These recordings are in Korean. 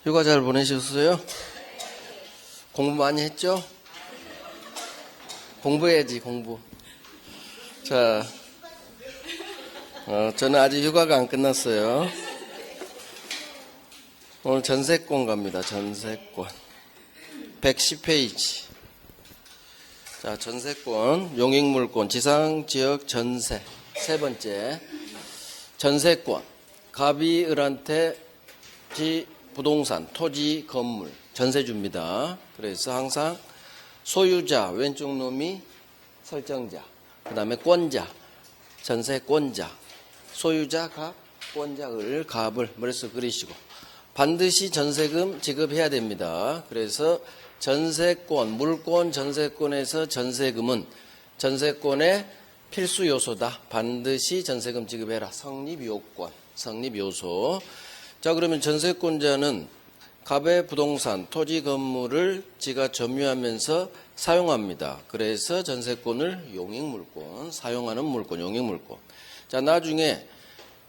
휴가 잘 보내셨어요? 공부 많이 했죠? 공부해야지, 공부. 자, 저는 아직 휴가가 안 끝났어요. 오늘 전세권 갑니다. 전세권. 110페이지. 자, 전세권, 용익물권, 지상지역 전세. 세 번째. 전세권. 갑이 을한테 부동산, 토지, 건물, 전세 줍니다. 그래서 항상 소유자, 왼쪽 놈이 설정자, 그 다음에 권자, 전세권자, 소유자, 갑, 권자, 을, 갑을 머릿속에 그리시고 반드시 전세금 지급해야 됩니다. 그래서 전세권, 물권 전세권에서 전세금은 전세권의 필수 요소다. 반드시 전세금 지급해라. 성립요건, 성립요소. 자, 그러면 전세권자는 갑의 부동산, 토지, 건물을 지가 점유하면서 사용합니다. 그래서 전세권을 용익물권, 사용하는 물권, 용익물권. 자, 나중에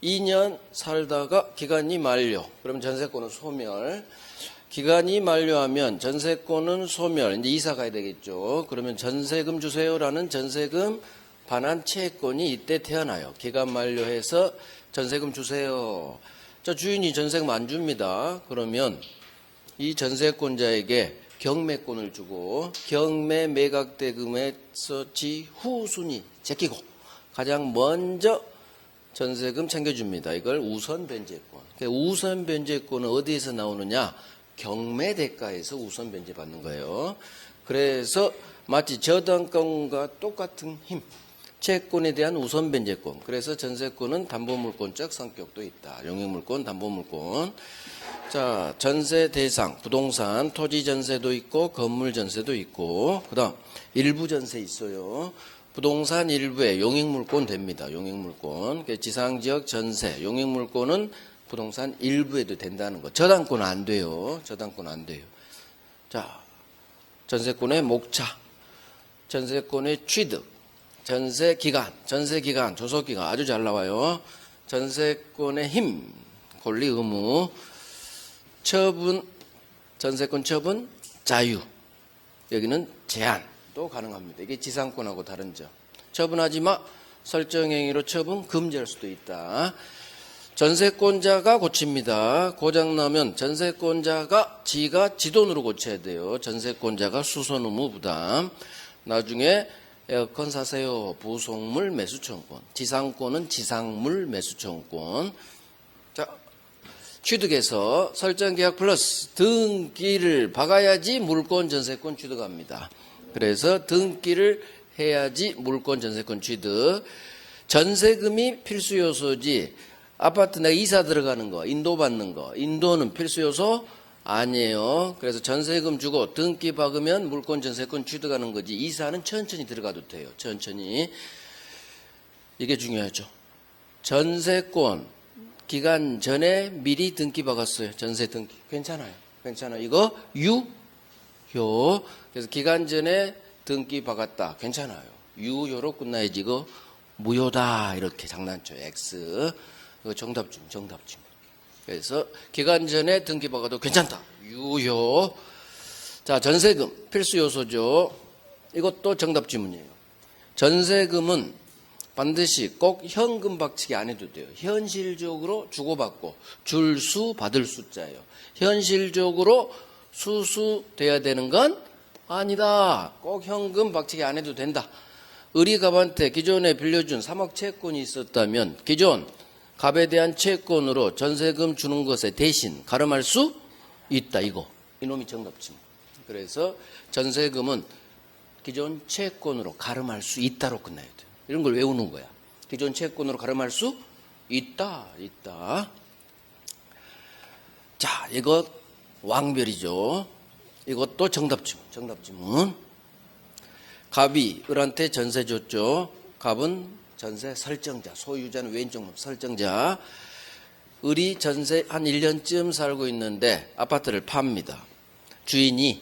2년 살다가 기간이 만료. 그러면 전세권은 소멸. 기간이 만료하면 전세권은 소멸. 이제 이사 가야 되겠죠. 그러면 전세금 주세요라는 전세금 반환 채권이 이때 태어나요. 기간 만료해서 전세금 주세요. 자, 주인이 전세금 안 줍니다. 그러면 이 전세권자에게 경매권을 주고 경매 매각대금에서 지후순위 제끼고 가장 먼저 전세금 챙겨줍니다. 이걸 우선변제권. 우선변제권은 어디에서 나오느냐? 경매대가에서 우선변제 받는 거예요. 그래서 마치 저당권과 똑같은 힘. 채권에 대한 우선변제권. 그래서 전세권은 담보물권적 성격도 있다. 용익물권, 담보물권. 자, 전세 대상, 부동산, 토지 전세도 있고 건물 전세도 있고 그다음 일부 전세 있어요. 부동산 일부에 용익물권 됩니다. 용익물권. 지상지역 전세, 용익물권은 부동산 일부에도 된다는 거. 저당권은 안 돼요. 저당권은 안 돼요. 자, 전세권의 목차, 전세권의 취득, 전세기간, 조속기간 아주 잘 나와요. 전세권의 힘, 권리 의무, 처분, 전세권 처분, 자유. 여기는 제한도 가능합니다. 이게 지상권하고 다른 점. 처분하지 마, 설정행위로 처분, 금지할 수도 있다. 전세권자가 고칩니다. 고장나면 전세권자가 지가 지돈으로 고쳐야 돼요. 전세권자가 수선 의무 부담. 나중에 에어컨 사세요. 부속물 매수청권. 지상권은 지상물 매수청권. 자, 취득해서 설정계약 플러스 등기를 박아야지 물권 전세권 취득합니다. 그래서 등기를 해야지 물권 전세권 취득. 전세금이 필수 요소지. 아파트 내가 이사 들어가는 거, 인도 받는 거, 인도는 필수 요소 아니에요. 그래서 전세금 주고 등기 박으면 물권 전세권 취득하는 거지. 이사는 천천히 들어가도 돼요. 천천히. 이게 중요하죠. 전세권 기간 전에 미리 등기 박았어요. 전세 등기. 괜찮아요. 괜찮아요. 이거 유효. 그래서 기간 전에 등기 박았다. 괜찮아요. 유효로 끝나야지. 이거 무효다. 이렇게 장난쳐. X. 이거 정답쯤. 그래서 기간 전에 등기 박아도 괜찮다. 유효. 자, 전세금 필수 요소죠. 이것도 정답 지문이에요. 전세금은 반드시 꼭 현금 박치기 안 해도 돼요. 현실적으로 주고받고 줄 수 받을 숫자예요. 현실적으로 수수돼야 되는 건 아니다. 꼭 현금 박치기 안 해도 된다. 을이갑한테 기존에 빌려준 3억 채권이 있었다면 기존 갑에 대한 채권으로 전세금 주는 것에 대신 가름할 수 있다. 이놈이 정답지. 그래서 전세금은 기존 채권으로 가름할 수 있다로 끝나야 돼요. 이런 걸 외우는 거야. 기존 채권으로 가름할 수 있다. 자, 이거 왕별이죠. 이것도 정답지문. 갑이 을한테 전세 줬죠. 갑은 전세 설정자, 소유자는 왼쪽 놈 설정자. 을이 전세 한 1년쯤 살고 있는데 아파트를 팝니다. 주인이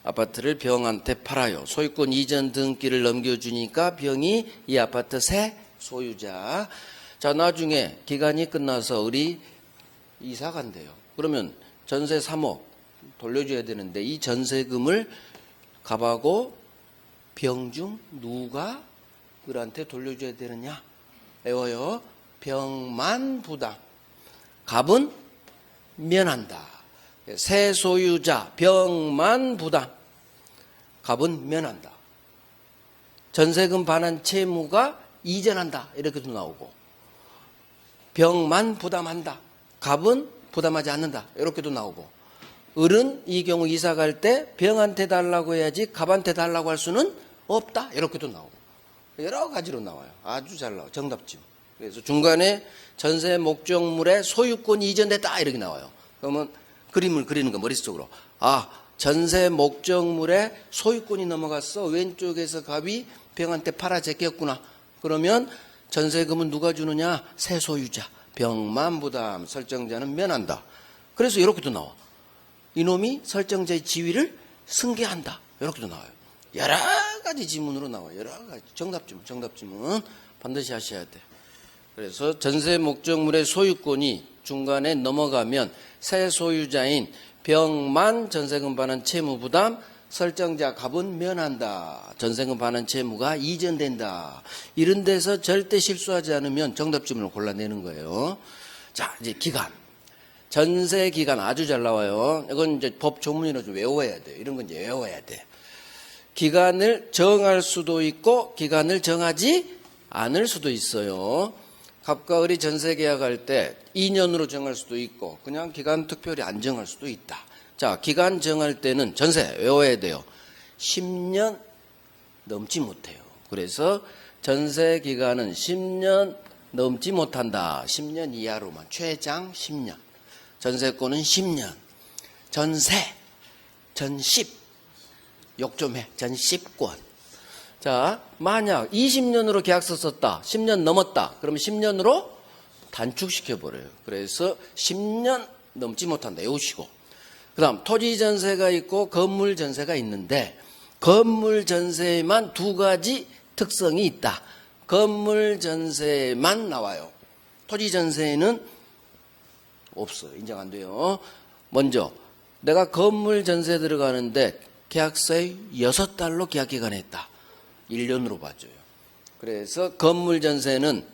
아파트를 병한테 팔아요. 소유권 이전 등기를 넘겨주니까 병이 이 아파트 새 소유자. 자, 나중에 기간이 끝나서 을이 이사 간대요. 그러면 전세 3억 돌려줘야 되는데 이 전세금을 갑하고 병중 누가 을한테 돌려줘야 되느냐? 외워요. 병만 부담. 갑은 면한다. 세소유자 병만 부담. 갑은 면한다. 전세금 반환 채무가 이전한다. 이렇게도 나오고 병만 부담한다. 갑은 부담하지 않는다. 이렇게도 나오고 을은 이 경우 이사 갈 때 병한테 달라고 해야지 갑한테 달라고 할 수는 없다. 이렇게도 나오고 여러 가지로 나와요. 아주 잘 나와요. 정답집. 그래서 중간에 전세 목적물의 소유권이 이전됐다 이렇게 나와요. 그러면 그림을 그리는 거 머릿속으로. 아, 전세 목적물의 소유권이 넘어갔어. 왼쪽에서 갑이 병한테 팔아 제꼈구나. 그러면 전세금은 누가 주느냐? 세소유자. 병만 부담. 설정자는 면한다. 그래서 이렇게도 나와. 이놈이 설정자의 지위를 승계한다. 이렇게도 나와요. 여러 가지 지문으로 나와요. 여러 가지. 정답지문 반드시 하셔야 돼. 그래서 전세 목적물의 소유권이 중간에 넘어가면 새 소유자인 병만 전세금 반환 채무 부담, 설정자 갑은 면한다. 전세금 반환 채무가 이전된다. 이런 데서 절대 실수하지 않으면 정답지문을 골라내는 거예요. 자, 이제 기간. 전세 기간 아주 잘 나와요. 이건 이제 법 조문이라 좀 외워야 돼요. 이런 건 이제 외워야 돼. 기간을 정할 수도 있고 기간을 정하지 않을 수도 있어요. 갑과 을이 전세 계약할 때 2년으로 정할 수도 있고 그냥 기간 특별히 안 정할 수도 있다. 자, 기간 정할 때는 전세 외워야 돼요. 10년 넘지 못해요. 그래서 전세 기간은 10년 넘지 못한다. 10년 이하로만. 최장 10년. 전세권은 10년. 전세, 전십. 욕 좀 해. 전십권. 자, 만약 20년으로 계약서 썼다. 10년 넘었다. 그러면 10년으로 단축시켜버려요. 그래서 10년 넘지 못한다. 외우시고. 그 다음 토지 전세가 있고 건물 전세가 있는데 건물 전세에만 두 가지 특성이 있다. 건물 전세만 나와요. 토지 전세에는 없어요. 인정 안 돼요. 먼저 내가 건물 전세 들어가는데 계약서에 6달로 계약기간에 했다. 1년으로 봐줘요. 그래서 건물 전세는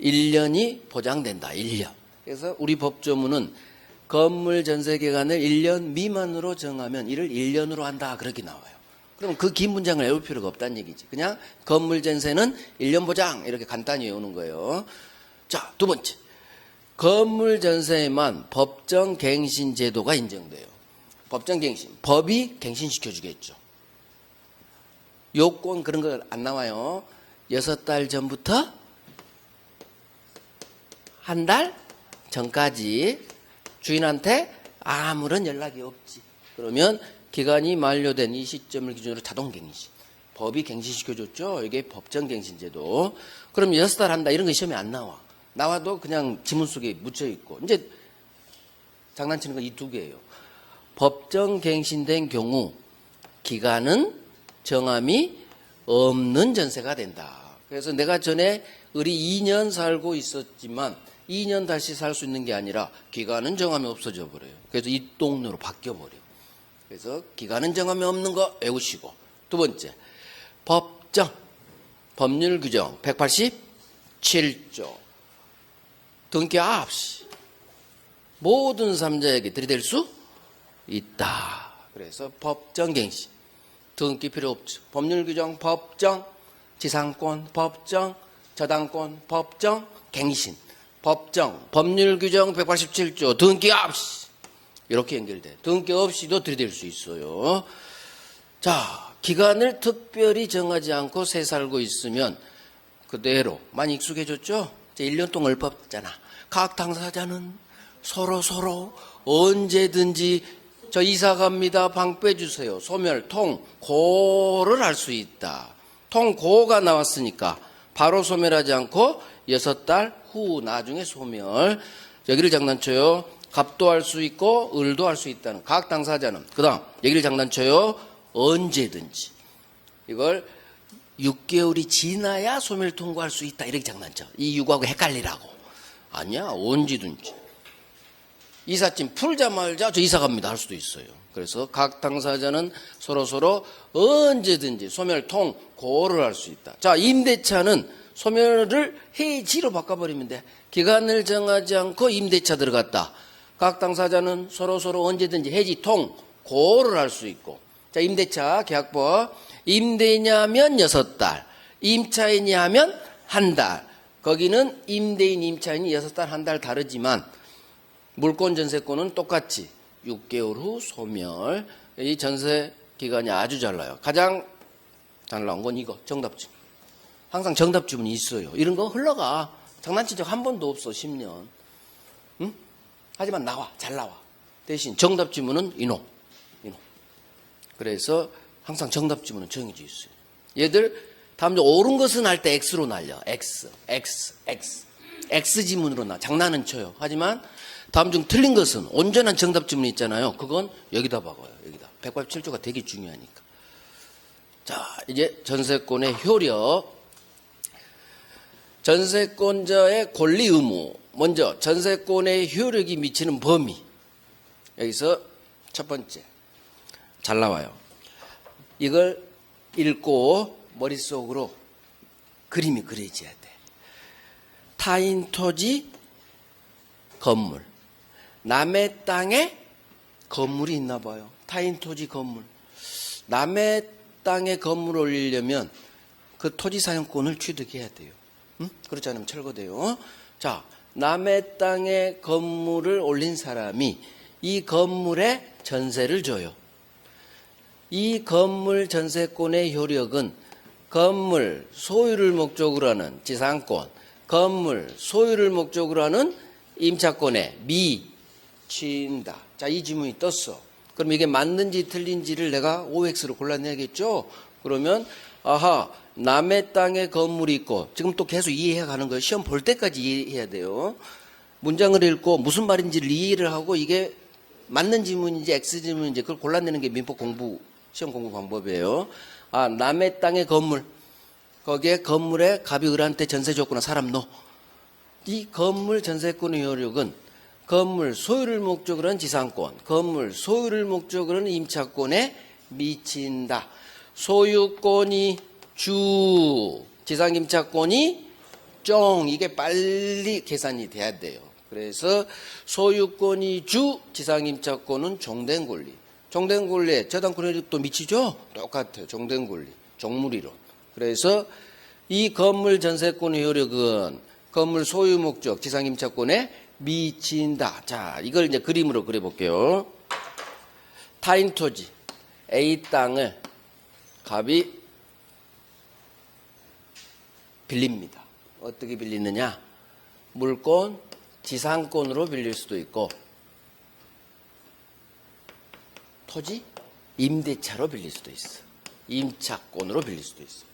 1년이 보장된다. 1년. 그래서 우리 법조문은 건물 전세 기간을 1년 미만으로 정하면 이를 1년으로 한다. 그렇게 나와요. 그럼 그 긴 문장을 외울 필요가 없다는 얘기지. 그냥 건물 전세는 1년 보장 이렇게 간단히 외우는 거예요. 자, 두 번째. 건물 전세에만 법정 갱신 제도가 인정돼요. 법정 갱신. 법이 갱신시켜 주겠죠. 요건 그런 거 안 나와요. 6달 전부터 한 달 전까지 주인한테 아무런 연락이 없지. 그러면 기간이 만료된 이 시점을 기준으로 자동 갱신. 법이 갱신시켜줬죠. 이게 법정 갱신제도. 그럼 6달 한다. 이런 거 시험에 안 나와. 나와도 그냥 지문 속에 묻혀있고. 이제 장난치는 건 이 두 개예요. 법정 갱신된 경우 기간은 정함이 없는 전세가 된다. 그래서 내가 전에 을이 2년 살고 있었지만 2년 다시 살 수 있는 게 아니라 기간은 정함이 없어져 버려요. 그래서 이 동네로 바뀌어 버려요. 그래서 기간은 정함이 없는 거 외우시고. 두 번째, 법정, 법률 규정 187조. 등기 없이 모든 삼자에게 들이댈 수 있다. 그래서 법정 갱신. 등기 필요 없죠. 법률 규정 법정, 지상권 법정, 저당권 법정, 갱신. 법정, 법률 규정 187조, 등기 없이. 이렇게 연결돼. 등기 없이도 들이댈 수 있어요. 자, 기간을 특별히 정하지 않고 새 살고 있으면 그대로 많이 익숙해졌죠? 이제 1년 동안 얼법잖아. 각 당사자는 서로 언제든지 저 이사 갑니다. 방 빼주세요. 소멸, 통, 고를 할 수 있다. 통, 고가 나왔으니까 바로 소멸하지 않고 6달 후 나중에 소멸. 여기를 장난쳐요. 갑도 할 수 있고 을도 할 수 있다는 각 당사자는. 그 다음 여기를 장난쳐요. 언제든지. 이걸 6개월이 지나야 소멸 통고할 수 있다. 이렇게 장난쳐. 이 6하고 헷갈리라고. 아니야. 언제든지. 이삿짐 풀자마자 저 이사 갑니다 할 수도 있어요. 그래서 각 당사자는 서로 언제든지 소멸통 고를 할 수 있다. 자, 임대차는 소멸을 해지로 바꿔버리면 돼. 기간을 정하지 않고 임대차 들어갔다. 각 당사자는 서로 언제든지 해지통 고를 할 수 있고. 자, 임대차 계약법. 임대인이하면 6달, 임차인이 하면 1달. 거기는 임대인, 임차인이 6달, 1달 다르지만 물권, 전세권은 똑같이 6개월 후 소멸. 이 전세 기간이 아주 잘 나요. 가장 잘 나온 건 이거, 정답지문. 항상 정답지문이 있어요. 이런 거 흘러가. 장난친 적 한 번도 없어, 10년. 응? 하지만 나와, 잘 나와. 대신 정답지문은 이놈. 그래서 항상 정답지문은 정해져 있어요. 얘들 다음 주 옳은 것은 할 때 X로 날려. X. X지문으로 나. 장난은 쳐요. 하지만 다음 중 틀린 것은 온전한 정답 지문이 있잖아요. 그건 여기다 박아요. 여기다. 187조가 되게 중요하니까. 자, 이제 전세권의 효력. 전세권자의 권리 의무. 먼저 전세권의 효력이 미치는 범위. 여기서 첫 번째. 잘 나와요. 이걸 읽고 머릿속으로 그림이 그려져야 돼. 타인 토지 건물. 남의 땅에 건물이 있나 봐요. 타인 토지 건물. 남의 땅에 건물을 올리려면 그 토지 사용권을 취득해야 돼요. 응? 그렇지 않으면 철거돼요. 자, 남의 땅에 건물을 올린 사람이 이 건물에 전세를 줘요. 이 건물 전세권의 효력은 건물 소유를 목적으로 하는 지상권, 건물 소유를 목적으로 하는 임차권에 미친다. 자, 이 지문이 떴어. 그럼 이게 맞는지 틀린지를 내가 OX로 골라내야겠죠? 그러면 아하, 남의 땅에 건물이 있고, 지금 또 계속 이해해 가는 거예요. 시험 볼 때까지 이해해야 돼요. 문장을 읽고 무슨 말인지를 이해를 하고 이게 맞는 지문인지 X지문인지 그걸 골라내는 게 민법 공부, 시험 공부 방법이에요. 아, 남의 땅에 건물. 거기에 건물에 갑이 을한테 전세 줬구나, 사람 너. 이 건물 전세권의 효력은 건물 소유를 목적으로 하는 지상권, 건물 소유를 목적으로 하는 임차권에 미친다. 소유권이 주, 지상임차권이 쫑. 이게 빨리 계산이 돼야 돼요. 그래서 소유권이 주, 지상임차권은 종된 권리. 종된 권리에 저당권 효력도 미치죠? 똑같아요. 종된 권리, 종물이론. 그래서 이 건물 전세권의 효력은 건물 소유 목적, 지상임차권에 미친다. 자, 이걸 이제 그림으로 그려볼게요. 타인 토지, A 땅을 갑이 빌립니다. 어떻게 빌리느냐? 물권, 지상권으로 빌릴 수도 있고, 토지, 임대차로 빌릴 수도 있어. 임차권으로 빌릴 수도 있어.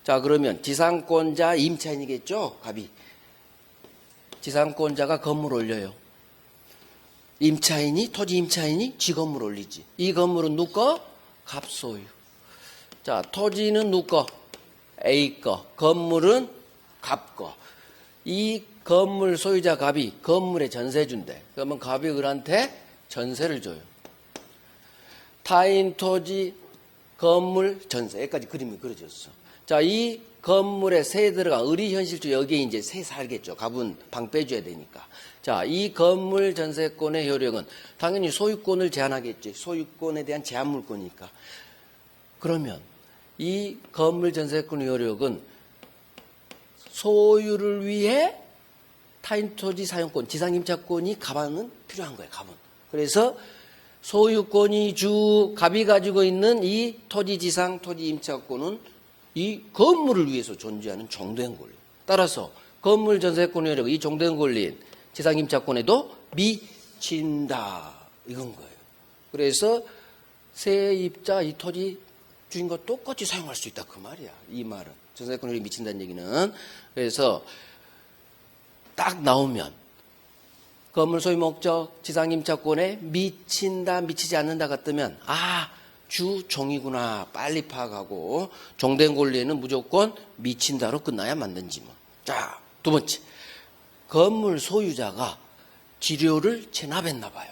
자, 그러면 지상권자 임차인이겠죠? 갑이. 지상권자가 건물 올려요. 임차인이, 토지 임차인이 지 건물 올리지. 이 건물은 누구 거? 갑 소유. 자, 토지는 누구 거? A 거. 건물은 갑 거. 이 건물 소유자 갑이 건물에 전세 준대. 그러면 갑이 을한테 전세를 줘요. 타인 토지 건물 전세. 여기까지 그림이 그려졌어. 자, 이 건물에 세 들어가 을이 현실주 여기에 이제 세 살겠죠. 갑은 방 빼줘야 되니까. 자, 이 건물 전세권의 효력은 당연히 소유권을 제한하겠지. 소유권에 대한 제한 물권이니까. 그러면 이 건물 전세권의 효력은 소유를 위해 타인 토지 사용권, 지상임차권이 갑은 필요한 거예요. 갑은. 그래서 소유권이 주 갑이 가지고 있는 이 토지 지상 토지 임차권은 이 건물을 위해서 존재하는 종된 권리. 따라서 건물 전세권 효력, 이 종된 권리인 지상 임차권에도 미친다. 이건 거예요. 그래서 세입자 이 토지 주인과 똑같이 사용할 수 있다. 그 말이야. 이 말은. 전세권 효력이 미친다는 얘기는. 그래서 딱 나오면 건물 소유 목적 지상임차권에 미친다, 미치지 않는다 같으면 주 종이구나 빨리 파악하고 종된 권리에는 무조건 미친다로 끝나야 맞는지 뭐. 자, 두 번째. 건물 소유자가 지료를 체납했나 봐요.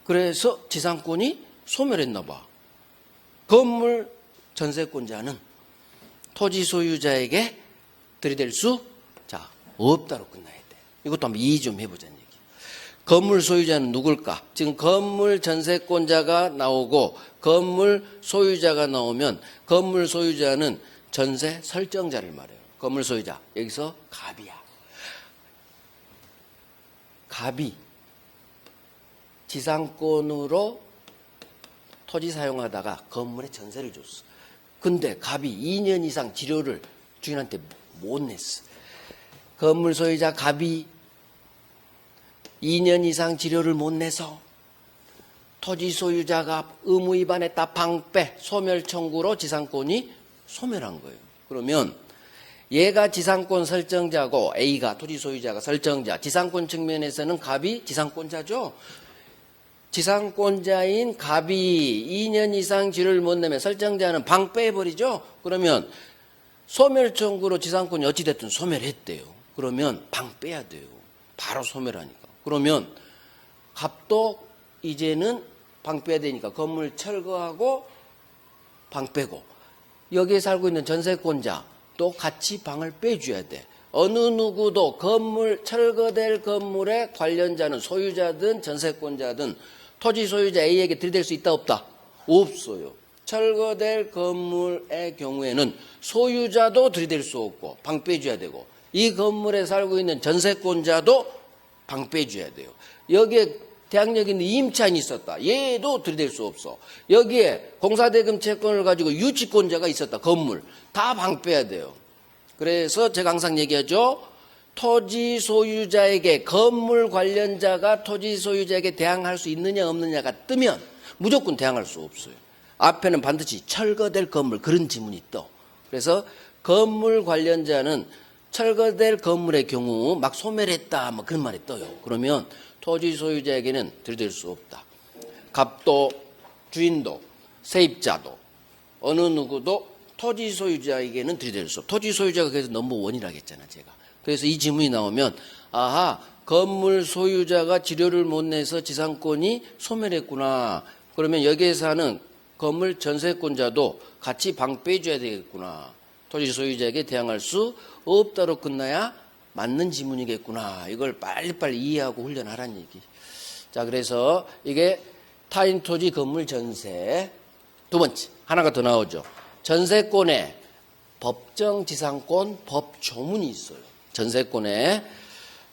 그래서 지상권이 소멸했나 봐. 건물 전세권자는 토지 소유자에게 들이댈 수 없다로 끝나야 돼. 이것도 한번 이해 좀 해보자는 얘기. 건물 소유자는 누굴까? 지금 건물 전세권자가 나오고 건물 소유자가 나오면 건물 소유자는 전세 설정자를 말해요. 건물 소유자. 여기서 갑이야. 갑이 지상권으로 토지 사용하다가 건물에 전세를 줬어. 근데 갑이 2년 이상 지료를 주인한테 못 냈어. 건물 소유자 갑이 2년 이상 지료를 못 내서 토지 소유자가 의무 위반했다 방패 소멸 청구로 지상권이 소멸한 거예요. 그러면 얘가 지상권 설정자고 A가 토지 소유자가 설정자. 지상권 측면에서는 갑이 지상권자죠. 지상권자인 갑이 2년 이상 지료를 못 내면 설정자는 방패해버리죠. 그러면 소멸 청구로 지상권이 어찌됐든 소멸했대요. 그러면 방패해야 돼요. 바로 소멸하니까. 그러면 갑도 이제는 방패해야 되니까 건물 철거하고 방패고 여기에 살고 있는 전세권자 또 같이 방을 빼줘야 돼. 어느 누구도 건물 철거될 건물의 관련자는 소유자든 전세권자든 토지 소유자 A에게 들이댈 수 있다 없다? 없어요. 철거될 건물의 경우에는 소유자도 들이댈 수 없고 방 빼줘야 되고 이 건물에 살고 있는 전세권자도 방 빼줘야 돼요. 여기에 대항력이 있는 임차인이 있었다. 얘도 들이댈 수 없어. 여기에 공사대금 채권을 가지고 유치권자가 있었다. 건물. 다 방 빼야 돼요. 그래서 제가 항상 얘기하죠. 토지 소유자에게 건물 관련자가 토지 소유자에게 대항할 수 있느냐 없느냐가 뜨면 무조건 대항할 수 없어요. 앞에는 반드시 철거될 건물 그런 지문이 떠. 그래서 건물 관련자는 철거될 건물의 경우 막 소멸했다 뭐 그런 말이 떠요. 그러면 토지 소유자에게는 들이댈 수 없다. 갑도 주인도 세입자도 어느 누구도 토지 소유자에게는 들이댈 수 없다. 토지 소유자가 그래서 넘버원이라고 했잖아 제가. 그래서 이 지문이 나오면 아하 건물 소유자가 지료를 못 내서 지상권이 소멸했구나. 그러면 여기에 사는 건물 전세권자도 같이 방 빼줘야 되겠구나. 토지 소유자에게 대항할 수 없다로 끝나야 맞는 지문이겠구나. 이걸 빨리빨리 이해하고 훈련하라는 얘기. 자, 그래서 이게 타인 토지 건물 전세. 두 번째, 하나가 더 나오죠. 전세권에 법정 지상권 법조문이 있어요. 전세권에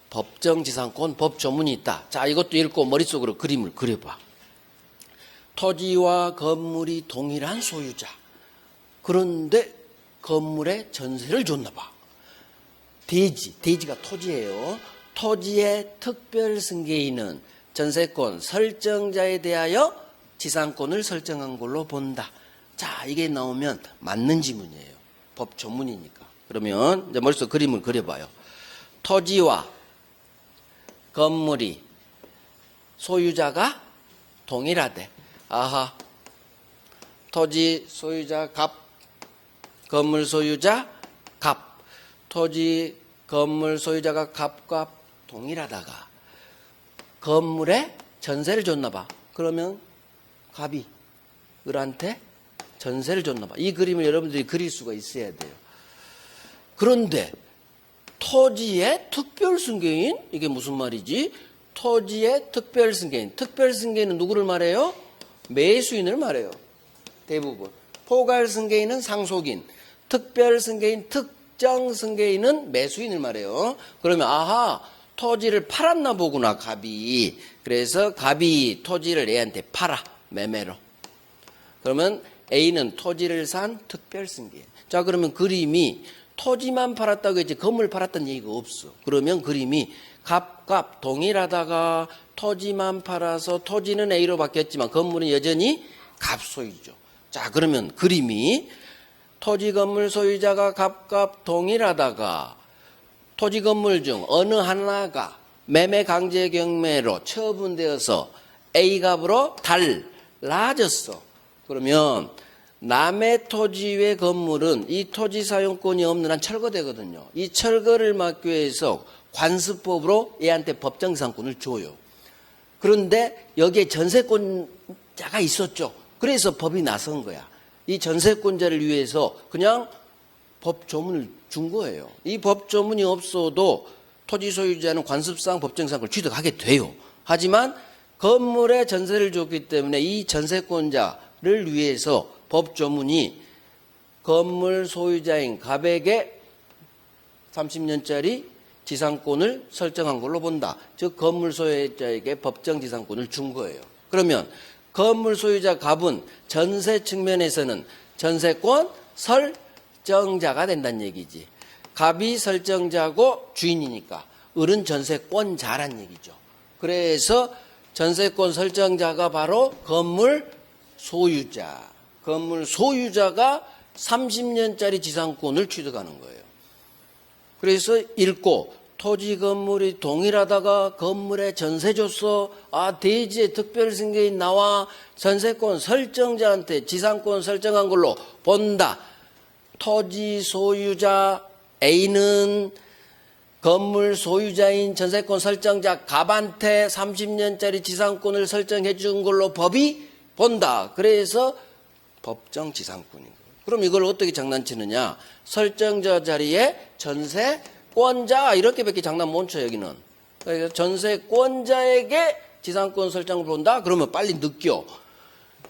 법정 지상권 법조문이 있다. 자, 이것도 읽고 머릿속으로 그림을 그려봐. 토지와 건물이 동일한 소유자. 그런데 건물에 전세를 줬나 봐. 대지가 토지예요. 토지의 특별 승계인은 전세권 설정자에 대하여 지상권을 설정한 걸로 본다. 자, 이게 나오면 맞는 지문이에요. 법 조문이니까. 그러면 이제 머릿속 그림을 그려봐요. 토지와 건물이 소유자가 동일하대. 아하. 토지 소유자 갑, 건물 소유자 갑. 토지 건물 소유자가 갑과 동일하다가 건물에 전세를 줬나 봐. 그러면 갑이 을한테 전세를 줬나 봐. 이 그림을 여러분들이 그릴 수가 있어야 돼요. 그런데 토지의 특별승계인? 이게 무슨 말이지? 토지의 특별승계인. 특별승계인은 누구를 말해요? 매수인을 말해요. 대부분. 포괄승계인은 상속인. 특별승계인, 특정승계인은 매수인을 말해요. 그러면 아하, 토지를 팔았나 보구나, 갑이. 그래서 갑이 토지를 A한테 팔아, 매매로. 그러면 A는 토지를 산 특별승계인. 자, 그러면 그림이 토지만 팔았다고 했지 건물 팔았다는 얘기가 없어. 그러면 그림이 갑 동일하다가 토지만 팔아서 토지는 A로 바뀌었지만 건물은 여전히 갑 소유죠. 자, 그러면 그림이 토지 건물 소유자가 갑 동일하다가 토지 건물 중 어느 하나가 매매 강제 경매로 처분되어서 A 값으로 달라졌어. 그러면 남의 토지 외 건물은 이 토지 사용권이 없는 한 철거되거든요. 이 철거를 막기 위해서 관습법으로 얘한테 법정지상권을 줘요. 그런데 여기에 전세권자가 있었죠. 그래서 법이 나선 거야. 이 전세권자를 위해서 그냥 법조문을 준 거예요. 이 법조문이 없어도 토지 소유자는 관습상 법정지상권을 취득하게 돼요. 하지만 건물에 전세를 줬기 때문에 이 전세권자를 위해서 법조문이 건물 소유자인 갑에게 30년짜리 지상권을 설정한 걸로 본다. 즉 건물 소유자에게 법정지상권을 준 거예요. 그러면 건물 소유자 갑은 전세 측면에서는 전세권 설정자가 된다는 얘기지. 갑이 설정자고 주인이니까 을은 전세권자란 얘기죠. 그래서 전세권 설정자가 바로 건물 소유자. 건물 소유자가 30년짜리 지상권을 취득하는 거예요. 그래서 읽고 토지 건물이 동일하다가 건물에 전세 줬어. 아, 대지에 특별 승계인 나와 전세권 설정자한테 지상권 설정한 걸로 본다. 토지 소유자 A는 건물 소유자인 전세권 설정자 갑한테 30년짜리 지상권을 설정해 준 걸로 법이 본다. 그래서 법정 지상권인 거예요. 그럼 이걸 어떻게 장난치느냐? 설정자 자리에 전세권자 이렇게밖에 장난 못 쳐 여기는. 그래서 전세권자에게 지상권 설정을 본다? 그러면 빨리 느껴.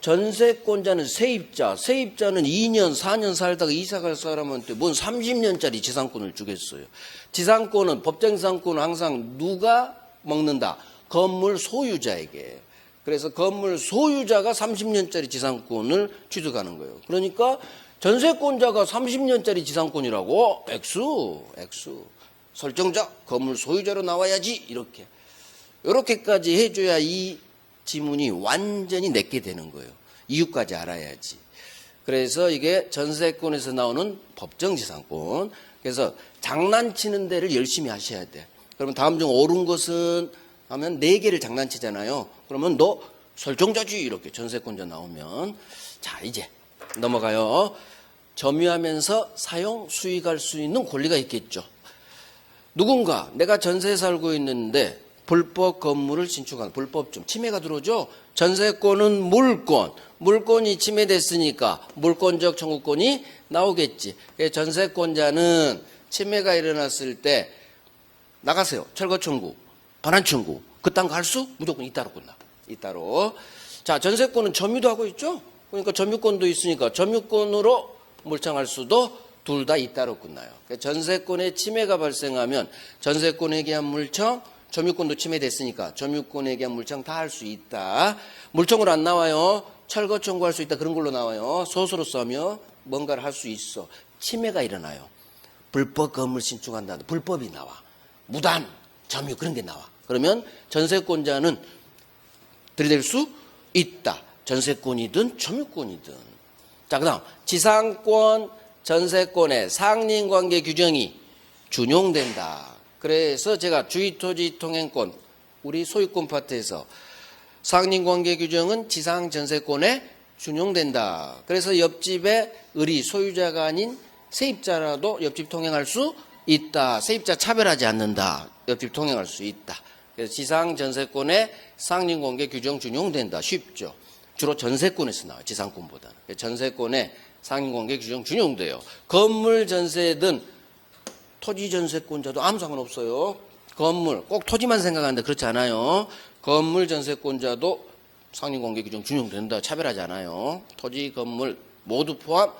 전세권자는 세입자, 세입자는 2년, 4년 살다가 이사갈 사람한테 뭔 30년짜리 지상권을 주겠어요. 지상권은, 법정지상권은 항상 누가 먹는다? 건물 소유자에게. 그래서 건물 소유자가 30년짜리 지상권을 취득하는 거예요. 그러니까 전세권자가 30년짜리 지상권이라고? 액수. 설정자, 건물 소유자로 나와야지. 이렇게까지 해줘야 이 지문이 완전히 내게 되는 거예요. 이유까지 알아야지. 그래서 이게 전세권에서 나오는 법정지상권. 그래서 장난치는 데를 열심히 하셔야 돼. 그러면 다음 중 옳은 것은 하면 4개를 장난치잖아요. 그러면 너 설정자지 이렇게 전세권자 나오면. 자, 이제 넘어가요. 점유하면서 사용, 수익할 수 있는 권리가 있겠죠. 누군가 내가 전세에 살고 있는데 불법 건물을 신축한 불법 좀 침해가 들어오죠. 전세권은 물권, 물권이 침해됐으니까 물권적 청구권이 나오겠지. 전세권자는 침해가 일어났을 때 나가세요. 철거 청구, 반환 청구. 그딴 거 할 수? 무조건 잇따로 끝나. 잇따로. 자, 전세권은 점유도 하고 있죠. 그러니까 점유권도 있으니까 점유권으로 물청할 수도 둘 다 잇따로 끝나요. 전세권에 침해가 발생하면 전세권에 대한 물청, 점유권도 침해됐으니까 점유권에 대한 물청 다 할 수 있다. 물청으로 안 나와요. 철거 청구할 수 있다. 그런 걸로 나와요. 소수로 써면 뭔가를 할 수 있어. 침해가 일어나요. 불법 건물 신축한다. 불법이 나와. 무단, 점유 그런 게 나와. 그러면 전세권자는 들이댈 수 있다. 전세권이든 점유권이든. 자, 그 다음 지상권, 전세권의 상린관계 규정이 준용된다. 그래서 제가 주의토지통행권 우리 소유권 파트에서 상린관계 규정은 지상전세권에 준용된다. 그래서 옆집에 을이 소유자가 아닌 세입자라도 옆집 통행할 수 있다. 세입자 차별하지 않는다. 옆집 통행할 수 있다. 그래서 지상전세권에 상린관계 규정 준용된다. 쉽죠. 주로 전세권에서 나와요. 지상권보다는. 전세권에 상린관계 규정 준용돼요. 건물 전세든 토지 전세권자도 아무 상관없어요. 건물, 꼭 토지만 생각하는데 그렇지 않아요. 건물 전세권자도 상린관계 규정 준용된다. 차별하지 않아요. 토지, 건물 모두 포함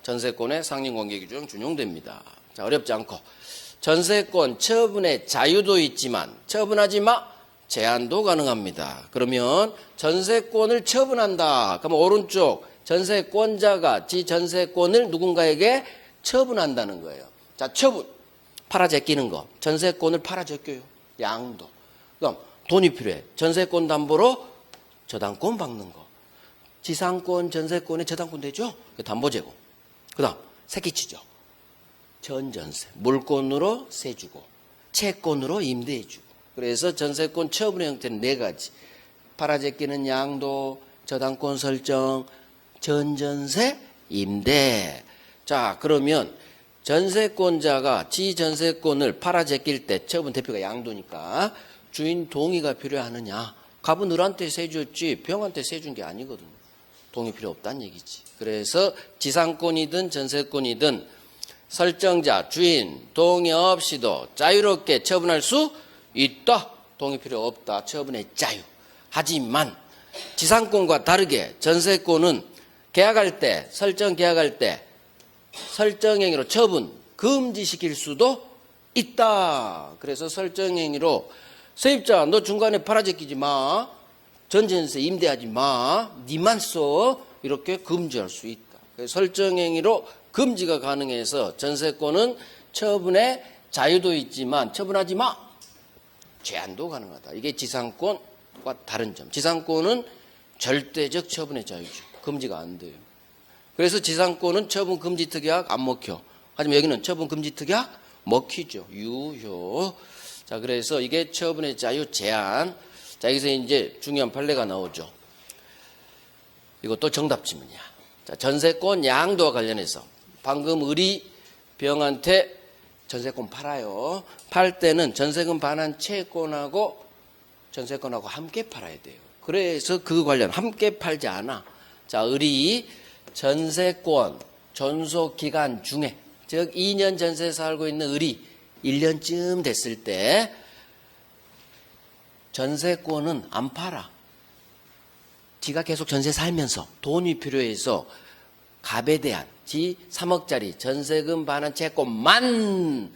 전세권에 상린관계 규정 준용됩니다. 자, 어렵지 않고. 전세권 처분의 자유도 있지만 처분하지 마. 제한도 가능합니다. 그러면 전세권을 처분한다. 그러면 오른쪽 전세권자가 지 전세권을 누군가에게 처분한다는 거예요. 자, 처분. 팔아 제끼는 거. 전세권을 팔아 제껴요. 양도. 그럼 돈이 필요해. 전세권 담보로 저당권 받는 거. 지상권, 전세권에 저당권 되죠? 담보 제공. 그 다음 새끼치죠. 전전세. 물권으로 세 주고 채권으로 임대해 주고. 그래서 전세권 처분의 형태는 4가지. 팔아 제끼는 양도, 저당권 설정, 전전세, 임대. 자, 그러면 전세권자가 지 전세권을 팔아 제낄 때 처분 대표가 양도니까 주인 동의가 필요하느냐? 갑은 을한테 세 줬지 병한테 세 준 게 아니거든요. 동의 필요 없다는 얘기지. 그래서 지상권이든 전세권이든 설정자, 주인 동의 없이도 자유롭게 처분할 수 있다. 동의 필요 없다. 처분의 자유. 하지만 지상권과 다르게 전세권은 계약할 때, 설정 계약할 때 설정행위로 처분 금지시킬 수도 있다. 그래서 설정행위로 세입자 너 중간에 팔아제끼지 마. 전전세 임대하지 마. 니만 써. 이렇게 금지할 수 있다. 그래서 설정행위로 금지가 가능해서 전세권은 처분의 자유도 있지만 처분하지 마. 제한도 가능하다. 이게 지상권과 다른 점. 지상권은 절대적 처분의 자유죠. 금지가 안 돼요. 그래서 지상권은 처분 금지 특약 안 먹혀. 하지만 여기는 처분 금지 특약 먹히죠. 유효. 자, 그래서 이게 처분의 자유 제한. 자, 여기서 이제 중요한 판례가 나오죠. 이것도 정답 지문이야. 자, 전세권 양도와 관련해서 방금 을이 병한테 전세권 팔아요. 팔 때는 전세금 반환 채권하고 전세권하고 함께 팔아야 돼요. 그래서 그 관련 함께 팔지 않아. 자, 을이 전세권 존속 기간 중에 즉 2년 전세 살고 있는 을이 1년쯤 됐을 때 전세권은 안 팔아. 지가 계속 전세 살면서 돈이 필요해서 갑에 대한 지 3억짜리 전세금 반환 채권만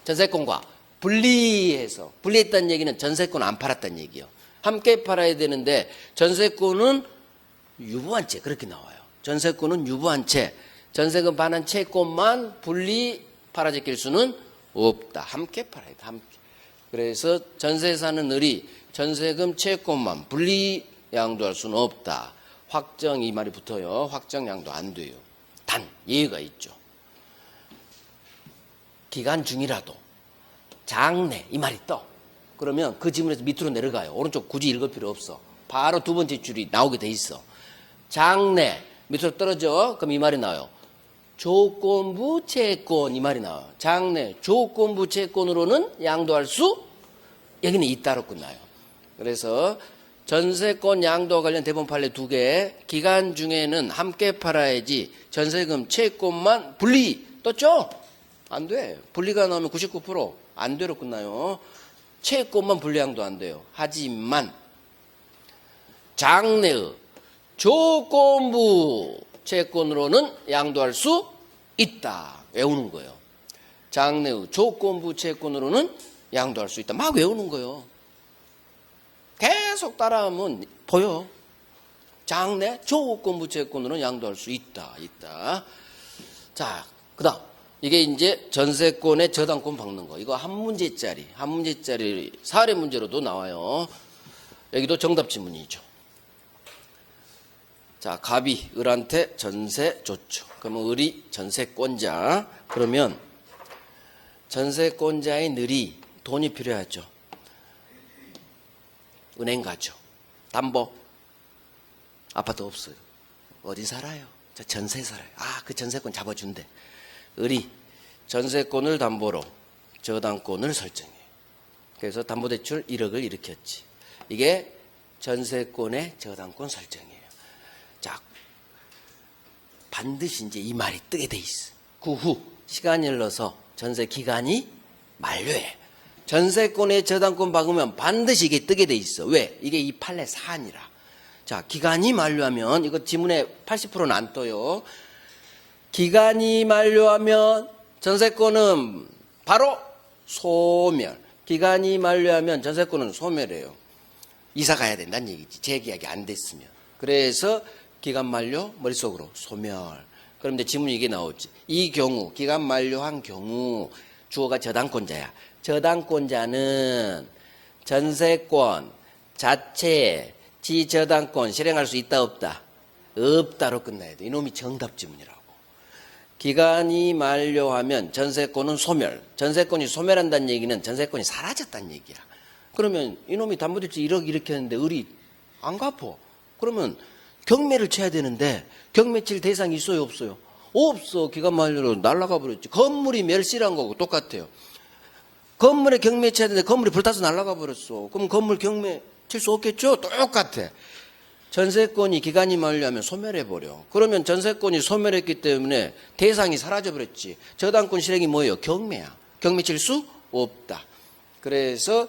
전세권과 분리했다는 얘기는 전세권 안 팔았다는 얘기예요. 함께 팔아야 되는데 전세권은 유보한 채 그렇게 나와요. 전세권은 유보한 채 전세금 반환 채권만 분리 팔아제낄 수는 없다. 함께 팔아야 돼. 함께. 그래서 전세 사는 을이 전세금 채권만 분리 양도할 수는 없다. 확정 이 말이 붙어요. 확정 양도 안 돼요. 단 예외가 있죠. 기간 중이라도 장래 이 말이 떠. 그러면 그 지문에서 밑으로 내려가요. 오른쪽 굳이 읽을 필요 없어. 바로 두 번째 줄이 나오게 돼 있어. 장래 밑으로 떨어져. 그럼 이 말이 나와요. 조건부 채권 이 말이 나와요. 장래 조건부 채권으로는 양도할 수 여기는 잇따로 끝나요. 그래서 전세권 양도와 관련 대법원 판례 2개 기간 중에는 함께 팔아야지 전세금 채권만 분리 떴죠? 안 돼. 분리가 나오면 99% 안 돼로 끝나요. 채권만 분리양도 안 돼요. 하지만 장래의 조건부 채권으로는 양도할 수 있다. 외우는 거예요. 장래의 조건부 채권으로는 양도할 수 있다. 막 외우는 거예요. 계속 따라하면 보여. 장래 조건부 채권으로는 양도할 수 있다. 자, 그 다음. 이게 이제 전세권의 저당권 박는 거. 이거 한 문제짜리 사례 문제로도 나와요. 여기도 정답 지문이죠. 자, 갑이 을한테 전세 줬죠. 그러면 을이 전세권자. 그러면 전세권자인 을이 돈이 필요하죠. 은행 가죠. 담보. 아파트 없어요. 어디 살아요? 저 전세 살아요. 아, 그 전세권 잡아준대. 을이 전세권을 담보로 저당권을 설정해요. 그래서 담보대출 1억을 일으켰지. 이게 전세권의 저당권 설정이에요. 자, 반드시 이제 이 말이 뜨게 돼 있어. 그 후 시간이 흘러서 전세 기간이 만료해. 전세권의 저당권 박으면 반드시 이게 뜨게 돼 있어. 왜? 이게 이 판례 사안이라. 자, 기간이 만료하면 이거 지문에 80%는 안 떠요. 기간이 만료하면 전세권은 바로 소멸. 기간이 만료하면 전세권은 소멸해요. 이사 가야 된다는 얘기지. 재계약이 안 됐으면. 그래서 기간 만료 머릿속으로 소멸. 그런데 지문이 이게 나오지. 이 경우 기간 만료한 경우 주어가 저당권자야. 저당권자는 전세권 자체에 지저당권 실행할 수 있다 없다? 없다로 끝나야 돼. 이놈이 정답 지문이라고. 기간이 만료하면 전세권은 소멸. 전세권이 소멸한다는 얘기는 전세권이 사라졌다는 얘기야. 그러면 이놈이 담보대출 1억 일으켰는데 을이 안 갚어. 그러면 경매를 쳐야 되는데 경매 칠 대상이 있어요 없어요? 없어. 기간 만료로 날아가 버렸지. 건물이 멸실한 거고 똑같아요. 건물에 경매 쳐야 되는데 건물이 불타서 날아가 버렸어. 그럼 건물 경매 칠 수 없겠죠? 똑같아. 전세권이 기간이 만료하면 소멸해버려. 그러면 전세권이 소멸했기 때문에 대상이 사라져버렸지. 저당권 실행이 뭐예요? 경매야. 경매 칠 수 없다. 그래서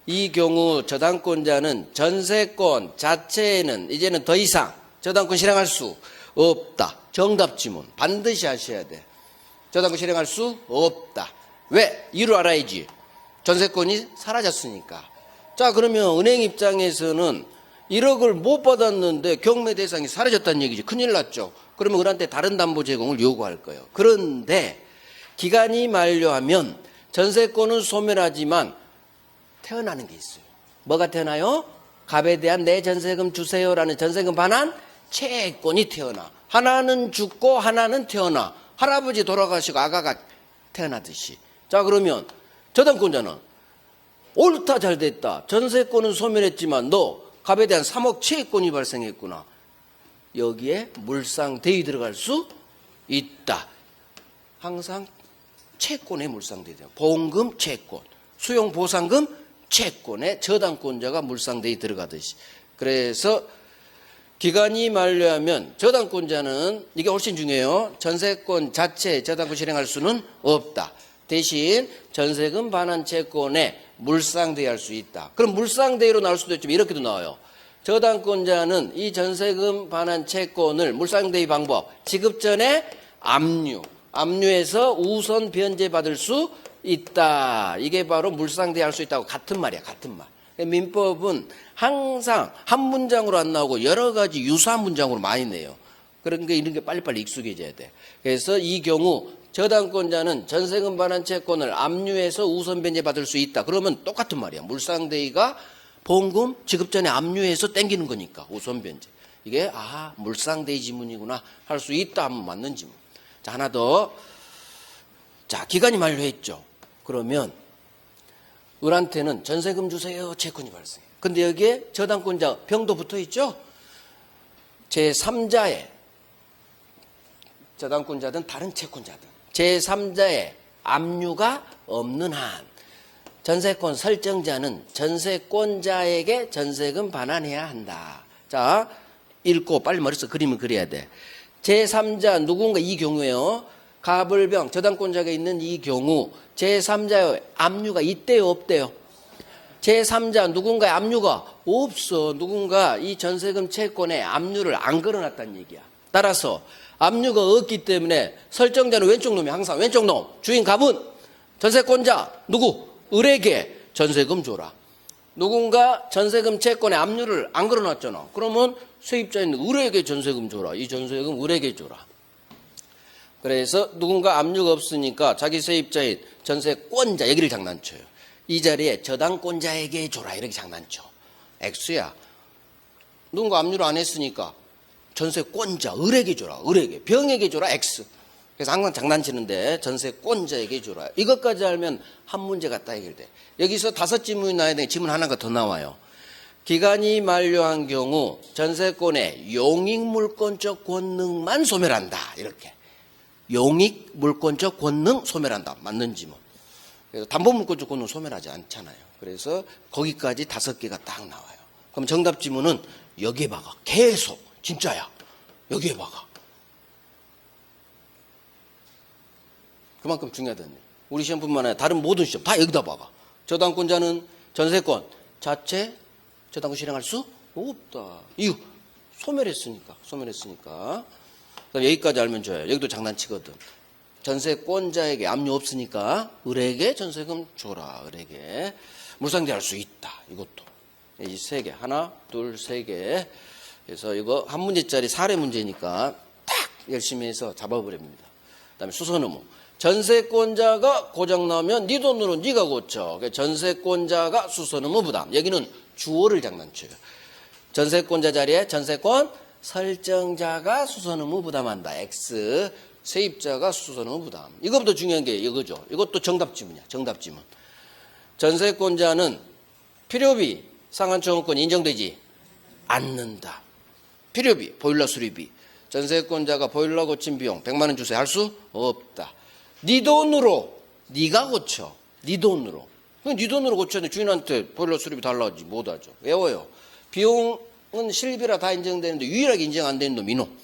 이 경우 저당권자는 전세권 자체에는 이제는 더 이상 저당권 실행할 수 없다. 정답 지문 반드시 하셔야 돼. 저당권 실행할 수 없다. 왜? 이유를 알아야지. 전세권이 사라졌으니까. 자, 그러면 은행 입장에서는 1억을 못 받았는데 경매 대상이 사라졌다는 얘기지. 큰일 났죠. 그러면 은한테 다른 담보 제공을 요구할 거예요. 그런데 기간이 만료하면 전세권은 소멸하지만 태어나는 게 있어요. 뭐가 태어나요? 갑에 대한 내 전세금 주세요라는 전세금 반환 채권이 태어나. 하나는 죽고 하나는 태어나. 할아버지 돌아가시고 아가가 태어나듯이. 자, 그러면 저당권자는 옳다 잘 됐다. 전세권은 소멸했지만 너 갑에 대한 3억 채권이 발생했구나. 여기에 물상대위 들어갈 수 있다. 항상 채권에 물상대위. 보험금 채권, 수용보상금 채권에 저당권자가 물상대위 들어가듯이. 그래서 기간이 만료하면 저당권자는 이게 훨씬 중요해요. 전세권 자체에 저당권 실행할 수는 없다. 대신 전세금 반환 채권에 물상대위할 수 있다. 그럼 물상대위로 나올 수도 있지만 이렇게도 나와요. 저당권자는 이 전세금 반환 채권을 물상대위 방법 지급 전에 압류해서 우선 변제받을 수 있다. 이게 바로 물상대위할 수 있다고 같은 말이야. 같은 말. 민법은 항상 한 문장으로 안 나오고 여러 가지 유사한 문장으로 많이 내요. 그러니까 이런 게 빨리빨리 익숙해져야 돼. 그래서 이 경우 저당권자는 전세금 반환 채권을 압류해서 우선 변제받을 수 있다. 그러면 똑같은 말이야. 물상대위가 보험금 지급 전에 압류해서 땡기는 거니까 우선 변제. 이게 물상대위 지문이구나 할 수 있다 하면 맞는 지문. 자, 하나 더. 자, 기간이 만료했죠. 그러면 을한테는 전세금 주세요 채권이 발생해. 근데 여기에 저당권자 병도 붙어 있죠. 제3자의 저당권자든 다른 채권자든 제3자의 압류가 없는 한 전세권 설정자는 전세권자에게 전세금 반환해야 한다. 자, 읽고 빨리 머릿속에 그림을 그려야 돼. 제3자 누군가 이 경우에요. 갑을병 저당권자가 있는 이 경우 제3자의 압류가 있대요 없대요? 제3자 누군가의 압류가 없어. 누군가 이 전세금 채권에 압류를 안 걸어놨다는 얘기야. 따라서 압류가 없기 때문에 설정자는 왼쪽 놈이 항상 왼쪽 놈. 주인 갑은 전세권자 누구? 을에게 전세금 줘라. 누군가 전세금 채권에 압류를 안 걸어놨잖아. 그러면 세입자인 을에게 전세금 줘라. 이 전세금 을에게 줘라. 그래서 누군가 압류가 없으니까 자기 세입자인 전세권자 여기를 장난쳐요. 이 자리에 저당권자에게 줘라 이렇게 장난쳐. X야. 누군가 압류를 안 했으니까 전세권자 을에게 줘라. 을에게. 병에게 줘라. X. 그래서 항상 장난치는데 전세권자에게 줘라. 이것까지 알면 한 문제가 딱 해결돼. 여기서 5지문이 나와야 되는데 지문 하나가 더 나와요. 기간이 만료한 경우 전세권의 용익물권적 권능만 소멸한다. 이렇게. 용익물권적 권능 소멸한다. 맞는 지문. 그래서 담보물권적 권능 소멸하지 않잖아요. 그래서 거기까지 5개가 딱 나와요. 그럼 정답 지문은 여기에 박아. 계속. 진짜야. 여기에 박아. 그만큼 중요하다는 얘기예요. 우리 시험뿐만 아니라 다른 모든 시험 다 여기다 박아. 저당권자는 전세권 자체 저당권 실행할 수 없다. 이유 소멸했으니까. 그럼 여기까지 알면 좋아요. 여기도 장난치거든. 전세권자에게 압류 없으니까 을에게 전세금 줘라. 을에게 물상대할 수 있다. 이것도 이 3개 하나 둘 3개. 그래서 이거 한 문제짜리 사례 문제니까 딱 열심히 해서 잡아버립니다. 그다음에 수선 의무. 전세권자가 고장나면 네 돈으로 네가 고쳐. 전세권자가 수선 의무 부담. 여기는 주어를 장난쳐요. 전세권자 자리에 전세권 설정자가 수선 의무 부담한다. X. 세입자가 수선 의무 부담. 이것보다 중요한 게 이거죠. 이것도 정답 지문이야. 정답 지문. 전세권자는 필요비 상한청구권 인정되지 않는다. 필요비, 보일러 수리비, 전세권자가 보일러 고친 비용 100만 원 주세요 할 수 없다. 네 돈으로 네가 고쳐. 네 돈으로. 네 돈으로 고쳤는데 주인한테 보일러 수리비 달라지 못하죠. 외워요. 비용은 실비라 다 인정되는데 유일하게 인정 안 되는 놈 이놈.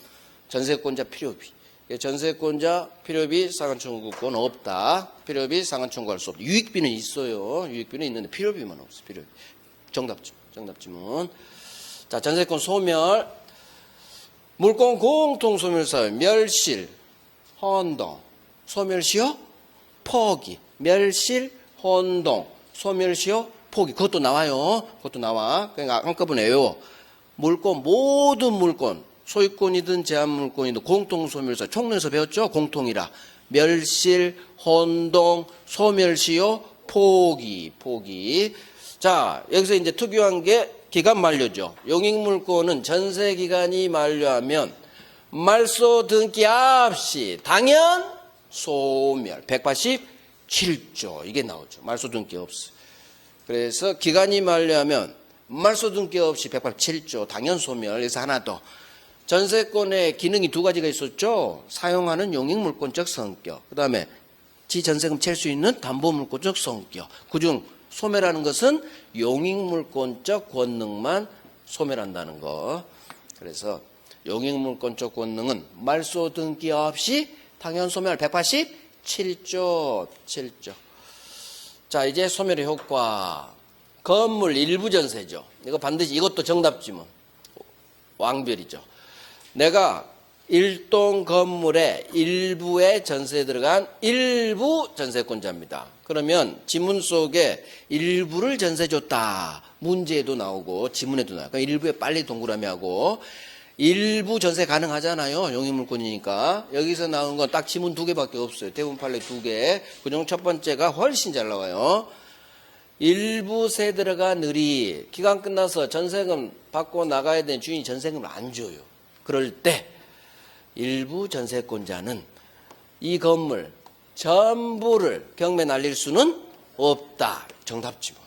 전세권자 필요비. 전세권자 필요비 상환 청구권 없다. 필요비 상환 청구할 수 없다. 유익비는 있어요. 유익비는 있는데 필요비만 없어. 필요비. 정답지문. 자, 전세권 소멸. 물권 공통 소멸사유 멸실, 혼동, 소멸시효, 포기. 멸실, 혼동, 소멸시효, 포기. 그것도 나와요. 그것도 나와. 그러니까 한꺼번에 외워. 물권, 모든 물권, 소유권이든 제한물권이든 공통소멸사 총론에서 배웠죠? 공통이라. 멸실, 혼동, 소멸시효, 포기. 자, 여기서 이제 특유한 게 기간 만료죠. 용익물권은 전세기간이 만료하면 말소 등기 없이 당연 소멸. 187조 이게 나오죠. 말소 등기 없어. 그래서 기간이 만료하면 말소 등기 없이 187조 당연 소멸. 그래서 하나 더. 전세권의 기능이 두 가지가 있었죠. 사용하는 용익물권적 성격. 그 다음에 지전세금 챌 수 있는 담보물권적 성격. 그중 소멸하는 것은 용익물권적 권능만 소멸한다는 거. 그래서 용익물권적 권능은 말소 등기 없이 당연 소멸 187조. 자, 이제 소멸의 효과. 건물 일부 전세죠. 이거 반드시 이것도 정답지문. 왕별이죠. 내가 일동 건물의 일부에 전세에 들어간 일부 전세권자입니다. 그러면 지문 속에 일부를 전세 줬다. 문제에도 나오고 지문에도 나와요. 그러니까 일부에 빨리 동그라미 하고 일부 전세 가능하잖아요. 용익물권이니까. 여기서 나온 건 딱 지문 2개밖에 없어요. 대부분 판례 2개. 그중 첫 번째가 훨씬 잘 나와요. 일부 세 들어간 을이 기간 끝나서 전세금 받고 나가야 되는 주인이 전세금을 안 줘요. 그럴 때 일부 전세권자는 이 건물 전부를 경매 날릴 수는 없다. 정답지문.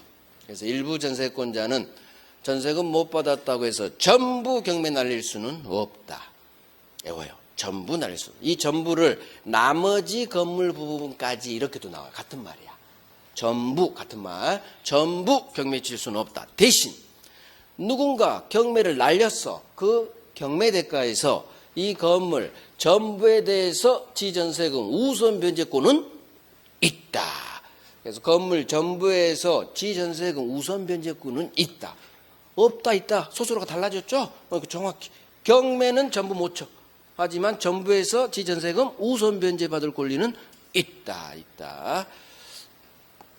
그래서 일부 전세권자는 전세금 못 받았다고 해서 전부 경매 날릴 수는 없다. 외워요. 전부 날릴 수. 이 전부를 나머지 건물 부분까지 이렇게도 나와요. 같은 말이야. 전부 같은 말. 전부 경매 칠 수는 없다. 대신 누군가 경매를 날렸어. 그 경매 대가에서 이 건물 전부에 대해서 지전세금 우선 변제권은 있다. 그래서 건물 전부에서 지전세금 우선 변제권은 있다. 없다 있다. 소수로가 달라졌죠? 정확히. 경매는 전부 못 쳐. 하지만 전부에서 지전세금 우선 변제 받을 권리는 있다.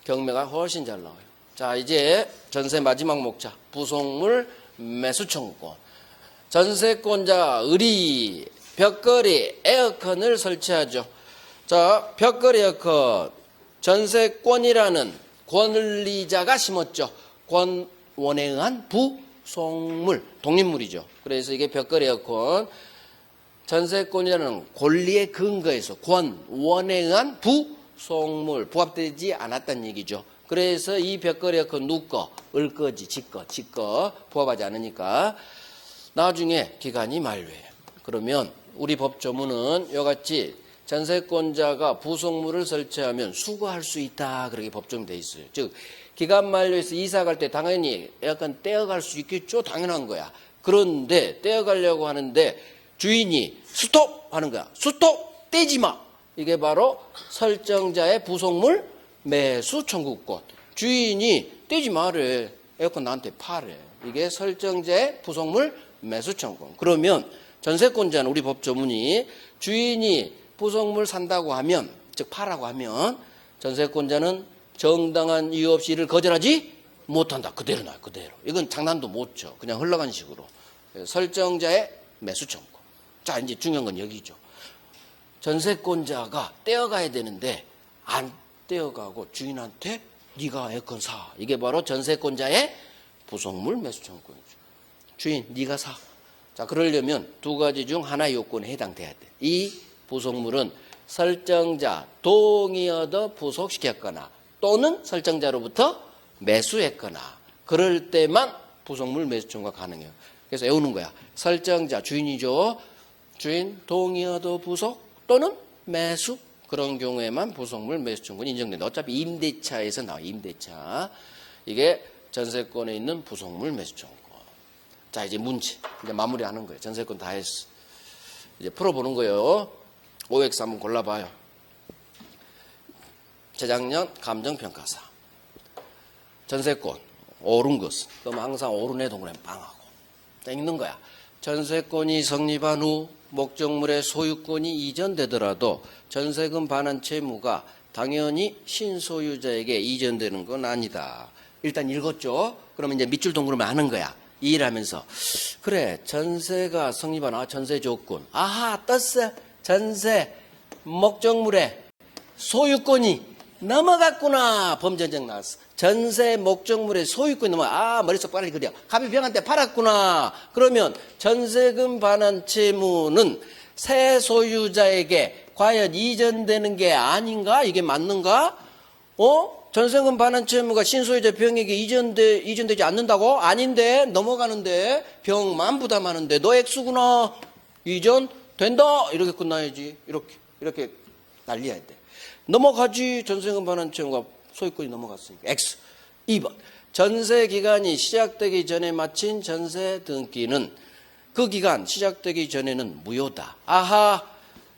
경매가 훨씬 잘 나와요. 자, 이제 전세 마지막 목차. 부속물 매수 청구권. 전세권자 을이 벽걸이 에어컨을 설치하죠. 자, 벽걸이 에어컨 전세권이라는 권리자가 심었죠. 권원에 의한 부속물, 독립물이죠. 그래서 이게 벽걸이 에어컨 전세권이라는 권리의 근거에서 권원에 의한 부속물, 부합되지 않았다는 얘기죠. 그래서 이 벽걸이 에어컨 누구 거? 을 거지, 지 거 부합하지 않으니까 나중에 기간이 만료해요. 그러면 우리 법조문은 이같이 전세권자가 부속물을 설치하면 수거할 수 있다. 그렇게 법정돼 있어요. 즉 기간 만료해서 이사 갈 때 당연히 에어컨 떼어갈 수 있겠죠. 당연한 거야. 그런데 떼어가려고 하는데 주인이 스톱 하는 거야. 스톱 떼지 마. 이게 바로 설정자의 부속물 매수 청구권. 주인이 떼지 마래. 에어컨 나한테 파래. 이게 설정자의 부속물 매수 청구권. 그러면 전세권자는 우리 법조문이 주인이 부속물 산다고 하면, 즉 파라고 하면 전세권자는 정당한 이유 없이 이를 거절하지 못한다. 그대로 나와요. 그대로. 이건 장난도 못 쳐. 그냥 흘러간 식으로. 설정자의 매수 청구권. 자, 이제 중요한 건 여기죠. 전세권자가 떼어가야 되는데 안 떼어가고 주인한테 네가 에어컨 사. 이게 바로 전세권자의 부속물 매수 청구권이죠. 주인 네가 사. 자, 그러려면 두 가지 중 하나의 요건에 해당돼야 돼. 이 부속물은 설정자 동의 얻어 부속시켰거나 또는 설정자로부터 매수했거나 그럴 때만 부속물 매수 청구가 가능해요. 그래서 외우는 거야. 설정자 주인이죠. 주인 동의어도 부속 또는 매수 그런 경우에만 부속물 매수 청구는 인정된다. 어차피 임대차에서 나와. 임대차. 이게 전세권에 있는 부속물 매수 청구. 자, 이제 문제. 이제 마무리하는 거예요. 전세권 다 했어. 이제 풀어보는 거예요. OX 한번 골라봐요. 재작년 감정평가사. 전세권 오른 것은 그럼 항상 오른의 동그라미 빵하고 자, 읽는 거야. 전세권이 성립한 후 목적물의 소유권이 이전되더라도 전세금 반환 채무가 당연히 신소유자에게 이전되는 건 아니다. 일단 읽었죠? 그러면 이제 밑줄 동그라미 하는 거야. 이 일하면서 그래 전세가 성립한 전세 조건 아하 떴어. 전세 목적물의 소유권이 넘어갔구나. 범죄적 나왔어. 전세 목적물의 소유권이 머릿속 빨리 그려. 갑이 병한테 팔았구나. 그러면 전세금 반환 채무는 새 소유자에게 과연 이전되는 게 아닌가? 이게 맞는가? 전세금 반환 채무가 신소유자 병에게 이전되지 않는다고? 아닌데 넘어가는데 병만 부담하는데 너 액수구나. 이전 된다. 이렇게 끝나야지. 이렇게 날려야 돼. 넘어가지. 전세금 반환 채무가 소유권이 넘어갔으니까. X. 2번. 전세 기간이 시작되기 전에 마친 전세 등기는 그 기간 시작되기 전에는 무효다. 아하.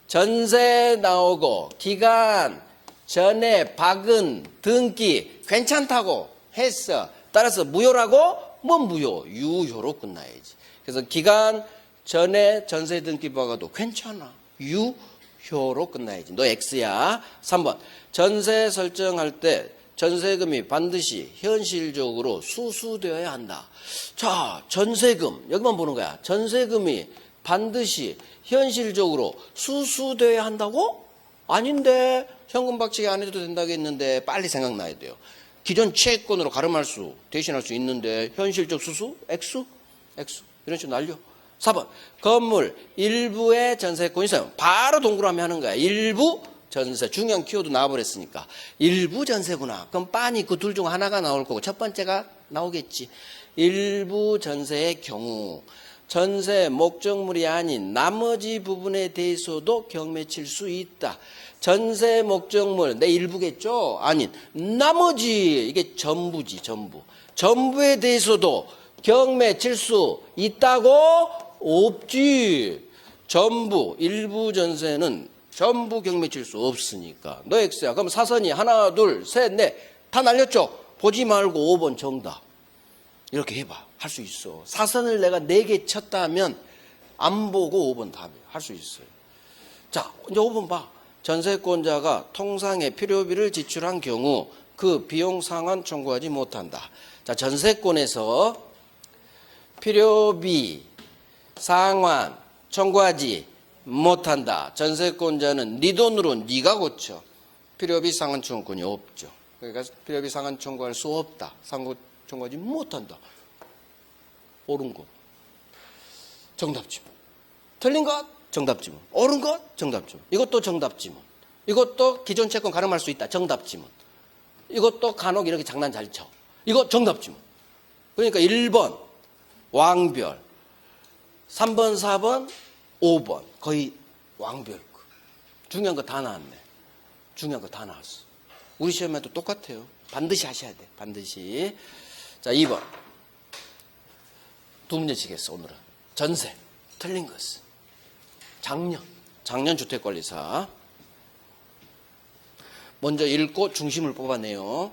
전세 나오고 기간 전에 박은 등기 괜찮다고 했어. 따라서 무효라고? 뭐 무효? 유효로 끝나야지. 그래서 기간 전에 전세 등기 박아도 괜찮아. 유효로 끝나야지. 너 X야. 3번. 전세 설정할 때 전세금이 반드시 현실적으로 수수되어야 한다. 자, 전세금. 여기만 보는 거야. 전세금이 반드시 현실적으로 수수되어야 한다고? 아닌데. 현금 박치기 안 해도 된다고 했는데 빨리 생각나야 돼요. 기존 채권으로 가름할 수, 대신할 수 있는데 현실적 수수? X? 이런 식으로 날려. 4번. 건물 일부의 전세권이 있어요. 바로 동그라미 하는 거야. 일부 전세. 중요한 키워드 나와버렸으니까. 일부 전세구나. 그럼 빤히 그 둘 중 하나가 나올 거고 첫 번째가 나오겠지. 일부 전세의 경우 전세 목적물이 아닌 나머지 부분에 대해서도 경매 칠 수 있다. 전세 목적물 내 일부겠죠? 아닌 나머지 이게 전부지. 전부에 대해서도 경매 칠 수 있다고? 없지. 전부 일부 전세는 전부 경매 칠 수 없으니까. 너 X야. 그럼 사선이 하나 둘 셋 넷 다 날렸죠? 보지 말고 5번 정답. 이렇게 해봐. 할 수 있어. 사선을 내가 4개 쳤다면 안 보고 5번 답이에요. 할 수 있어요. 자, 이제 5번 봐. 전세권자가 통상의 필요비를 지출한 경우 그 비용 상환 청구하지 못한다. 자, 전세권에서 필요비 상환 청구하지 못한다. 전세권자는 네 돈으로 네가 고쳐. 필요비 상환 청구권이 없죠. 그러니까 필요비 상환 청구할 수 없다. 상환 청구하지 못한다. 옳은 것 정답 지문. 틀린 것 정답 지문. 옳은 것 정답 지문. 이것도 정답 지문. 이것도 기존 채권 가름할 수 있다. 정답 지문. 이것도 간혹 이렇게 장난 잘 쳐. 이거 정답 지문. 그러니까 1번 왕별, 3번 4번 5번 거의 왕별. 중요한 거 다 나왔네. 중요한 거 다 나왔어. 우리 시험에도 똑같아요. 반드시 하셔야 돼. 반드시. 자, 2번. 두 문제씩 했어, 오늘은. 전세. 틀린 것은. 작년 주택관리사. 먼저 읽고 중심을 뽑아내요.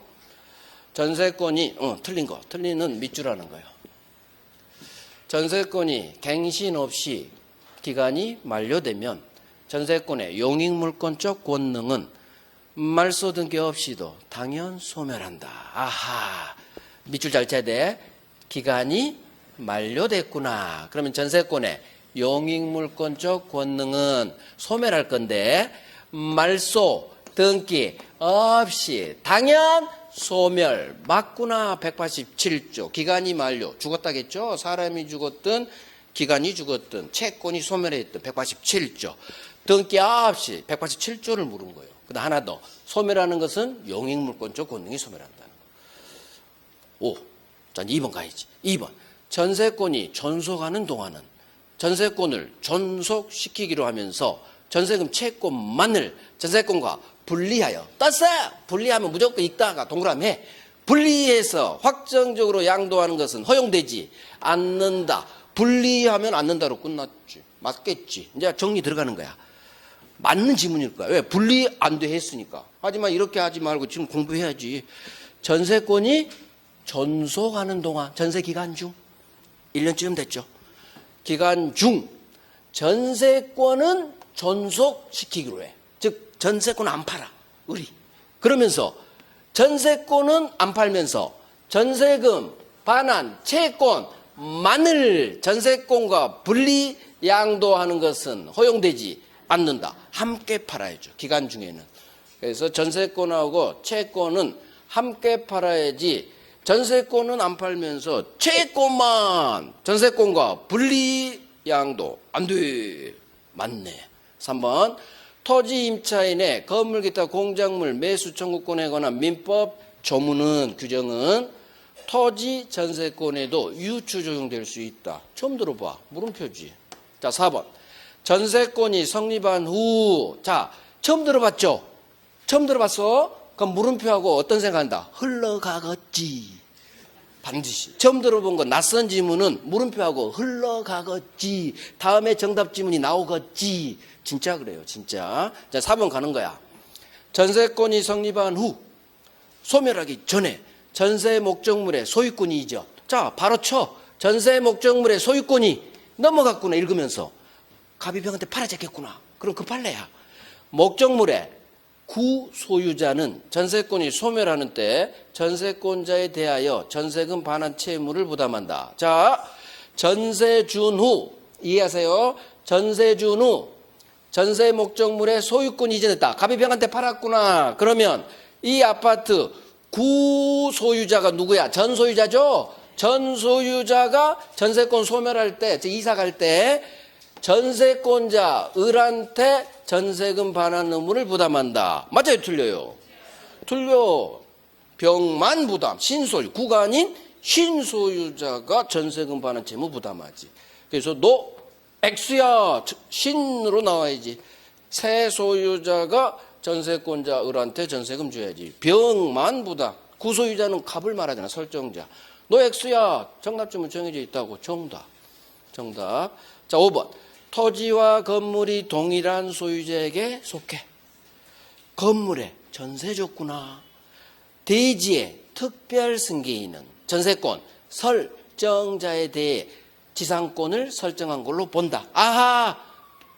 전세권이, 틀린 거. 틀리는 밑줄하는 거예요. 전세권이 갱신 없이 기간이 만료되면 전세권의 용익물권적 권능은 말소 등기 없이도 당연 소멸한다. 아하. 밑줄 잘 쳐야 돼. 기간이 만료됐구나. 그러면 전세권의 용익물권적 권능은 소멸할 건데 말소 등기 없이 당연 소멸. 맞구나. 187조. 기간이 만료. 죽었다겠죠? 사람이 죽었든 기간이 죽었든 채권이 소멸했든 187조. 등기 없이 187조를 물은 거예요. 그다음 하나 더. 소멸하는 것은 용익물권적 권능이 소멸한다는 거. 5. 자, 2번 가야지. 2번. 전세권이 존속하는 동안은 전세권을 존속시키기로 하면서 전세금 채권만을 전세권과 분리하여 떴어요. 분리하면 무조건 있다가 동그라미 해. 분리해서 확정적으로 양도하는 것은 허용되지 않는다. 분리하면 않는다로 끝났지. 맞겠지. 이제 정리 들어가는 거야. 맞는 지문일 거야. 왜? 분리 안 돼 했으니까. 하지만 이렇게 하지 말고 지금 공부해야지. 전세권이 존속하는 동안, 전세 기간 중 1년쯤 됐죠. 기간 중 전세권은 존속시키기로 해. 즉 전세권은 안 팔아. 우리. 그러면서 전세권은 안 팔면서 전세금, 반환, 채권만을 전세권과 분리 양도하는 것은 허용되지 않는다. 함께 팔아야죠. 기간 중에는. 그래서 전세권하고 채권은 함께 팔아야지 전세권은 안 팔면서 채권만 전세권과 분리 양도 안 돼. 맞네. 3번 토지 임차인의 건물 기타 공작물 매수 청구권에 관한 민법 조문은 규정은 토지 전세권에도 유추 적용될 수 있다. 처음 들어봐. 물음표지. 자, 4번 전세권이 성립한 후. 자, 처음 들어봤죠? 처음 들어봤어? 그럼 물음표하고 어떤 생각한다? 흘러가겠지. 반드시. 처음 들어본 거 낯선 지문은 물음표하고 흘러가겠지. 다음에 정답 지문이 나오겠지. 진짜 그래요. 진짜. 자, 4번 가는 거야. 전세권이 성립한 후 소멸하기 전에 전세 목적물의 소유권이 이죠. 자, 바로 쳐. 전세 목적물의 소유권이 넘어갔구나. 읽으면서. 갑이병한테 팔아졌겠구나. 그럼 그 판례야. 목적물의 구소유자는 전세권이 소멸하는 때 전세권자에 대하여 전세금 반환 채무를 부담한다. 자, 전세 준 후 이해하세요? 전세 준 후 전세 목적물의 소유권이 이전했다. 갑이병한테 팔았구나. 그러면 이 아파트 구소유자가 누구야? 전소유자죠? 전소유자가 전세권 소멸할 때, 즉 이사 갈 때 전세권자 을한테 전세금 반환 의무를 부담한다. 맞아요? 틀려요? 틀려. 병만 부담. 신소유. 구가 아닌 신소유자가 전세금 반환 채무 부담하지. 그래서 너 X야. 신으로 나와야지. 새 소유자가 전세권자 을한테 전세금 줘야지. 병만 부담. 구소유자는 갑을 말하잖아. 설정자. 너 X야. 정답쯤은 정해져 있다고. 정답. 자, 5번. 토지와 건물이 동일한 소유자에게 속해. 건물에 전세 줬구나. 대지의 특별 승계인은 전세권 설정자에 대해 지상권을 설정한 걸로 본다. 아하!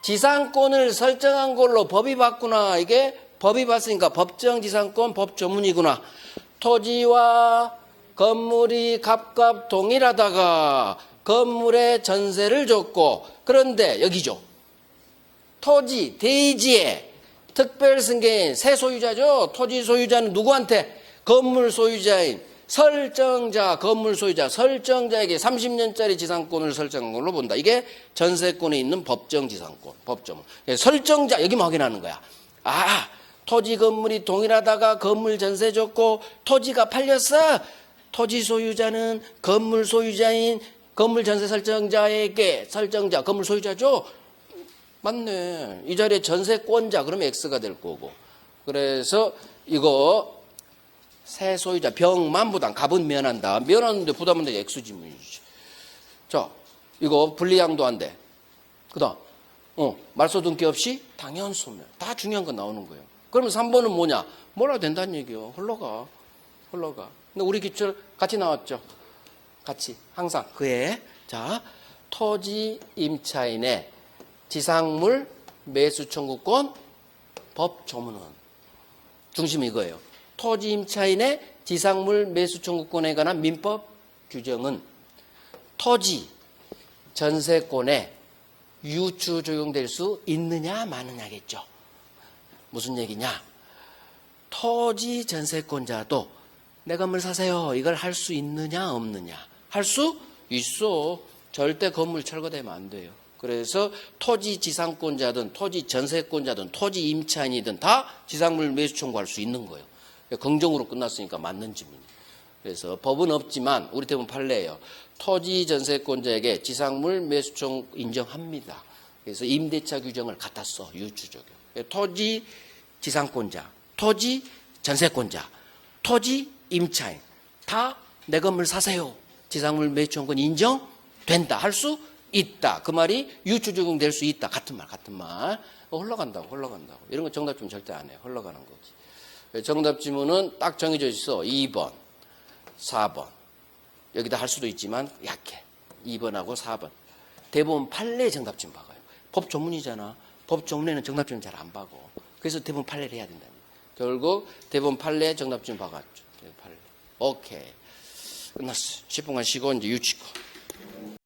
지상권을 설정한 걸로 법이 봤구나. 이게 법이 봤으니까 법정지상권 법조문이구나. 토지와 건물이 각각 동일하다가 건물에 전세를 줬고, 그런데 여기죠. 토지, 대지의 특별 승계인 새 소유자죠. 토지 소유자는 누구한테? 건물 소유자인 설정자, 건물 소유자, 설정자에게 30년짜리 지상권을 설정한 걸로 본다. 이게 전세권에 있는 법정지상권, 법조문. 설정자, 여기만 확인하는 거야. 아, 토지 건물이 동일하다가 건물 전세 줬고 토지가 팔렸어. 토지 소유자는 건물 소유자인 건물 전세 설정자에게, 설정자, 건물 소유자죠? 맞네. 이 자리에 전세권자, 그러면 X가 될 거고. 그래서 이거 새 소유자, 병만 부담, 갑은 면한다. 면하는데 부담은 X 지문이지. 자, 이거 분리양도 안 돼. 그 다음, 말소 등기 없이 당연 소멸. 다 중요한 거 나오는 거예요. 그러면 3번은 뭐냐? 몰라도 된다는 얘기요. 흘러가. 근데 우리 기출 같이 나왔죠? 같이 항상 그에. 자, 토지 임차인의 지상물 매수 청구권 법 조문은 중심 이거예요. 토지 임차인의 지상물 매수 청구권에 관한 민법 규정은 토지 전세권에 유추 적용될 수 있느냐 마느냐겠죠. 무슨 얘기냐? 토지 전세권자도 내 건물 사세요. 이걸 할 수 있느냐 없느냐? 할 수 있어. 절대 건물 철거되면 안 돼요. 그래서 토지 지상권자든 토지 전세권자든 토지 임차인이든 다 지상물 매수 청구할 수 있는 거예요. 긍정으로 끝났으니까 맞는 질문. 그래서 법은 없지만 우리 대부분 판례예요. 토지 전세권자에게 지상물 매수청 인정합니다. 그래서 임대차 규정을 갖다 써. 유추 적용. 토지 지상권자, 토지 전세권자, 토지 임차인 다 내 건물 사세요. 지상물 매수청권 인정된다. 할 수 있다. 그 말이 유추 적용될 수 있다. 같은 말. 흘러간다고. 이런 거 정답지문 절대 안 해요. 흘러가는 거지. 정답지문은 딱 정해져 있어. 2번, 4번. 여기다 할 수도 있지만 약해. 2번하고 4번. 대부분 판례 정답지문 박아요. 법 조문이잖아. 법 조문에는 정답지문 잘 안 박어. 그래서 대부분 판례를 해야 된다. 결국 대부분 판례 정답지문 박았죠. 판례. 오케이. 끝났어. 10분간 쉬고 이제 유치고.